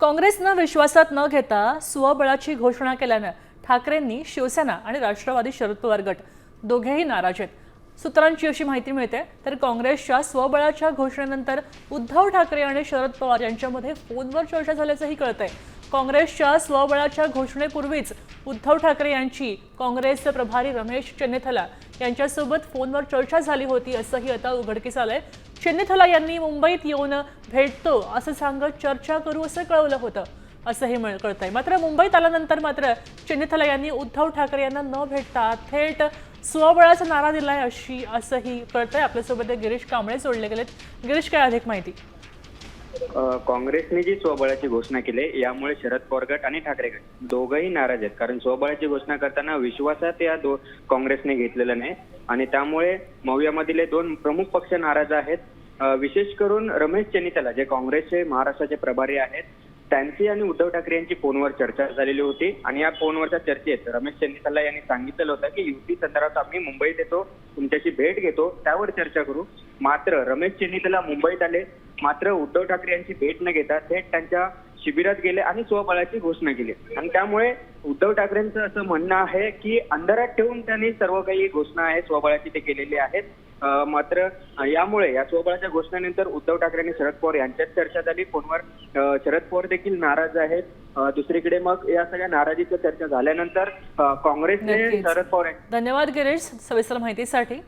काँग्रेसनं विश्वासात न घेता स्वबळाची घोषणा केल्यानं ठाकरेंनी शिवसेना आणि राष्ट्रवादी शरद पवार गट दोघेही नाराज आहेत। सूत्रांची अशी माहिती मिळते तर काँग्रेसच्या स्वबळाच्या घोषणेनंतर उद्धव ठाकरे आणि शरद पवार यांच्यामध्ये फोनवर चर्चा झाल्याचंही कळतंय। काँग्रेसच्या स्वबळाच्या घोषणेपूर्वीच उद्धव ठाकरे यांची काँग्रेसचे प्रभारी रमेश चेन्नीथला यांच्यासोबत फोनवर चर्चा झाली होती असंही आता उघडकीस आलंय। चेन्नीथला यांनी मुंबईत येऊन भेटतो असं सांगत चर्चा करू असं कळवलं होतं असंही कळतंय। मात्र मुंबईत आल्यानंतर मात्र चेन्नीथला यांनी उद्धव ठाकरे यांना न भेटता थेट स्वबळाचा नारा दिलाय असंही कळतंय। आपल्यासोबत गिरीश कांबळे जोडले गेलेत। गिरीश, काय अधिक माहिती? काँग्रेसने जी स्वबळाची घोषणा केली यामुळे शरद पवार गट आणि ठाकरे गट दोघंही नाराज आहेत, कारण स्वबळाची घोषणा करताना विश्वासात काँग्रेसने घेतलेला नाही आणि त्यामुळे मवियामधील दोन प्रमुख पक्ष नाराज आहेत। विशेष करून रमेश चेन्नीथला जे काँग्रेसचे महाराष्ट्राचे प्रभारी आहेत त्यांची आणि उद्धव ठाकरे यांची फोनवर चर्चा झालेली होती आणि या फोनवरच्या चर्चेत रमेश चेन्नीथला यांनी सांगितलं होतं की युती संदर्भात आम्ही मुंबईत येतो, तुमच्याशी भेट घेतो, त्यावर चर्चा करू। मात्र रमेश चेन्नीथला मुंबईत आले, मात्र उद्धव ठाकरे यांची भेट न घेता थेट त्यांच्या शिबिरात गेले आणि स्वबळाची घोषणा केली आणि त्यामुळे उद्धव ठाकरेंचं असं म्हणणं आहे की अंधारात ठेवून त्यांनी सर्व काही घोषणा आहे स्वबळाची ते केलेली आहेत। मात्र यामुळे या स्वबळाच्या घोषणेनंतर उद्धव ठाकरे आणि शरद पवार यांच्यात चर्चा झाली फोनवर। शरद पवार देखील नाराज आहेत। दुसरीकडे मग या सगळ्या नाराजीची चर्चा झाल्यानंतर काँग्रेसने शरद पवार धन्यवाद गिरीश सविस्तर माहितीसाठी।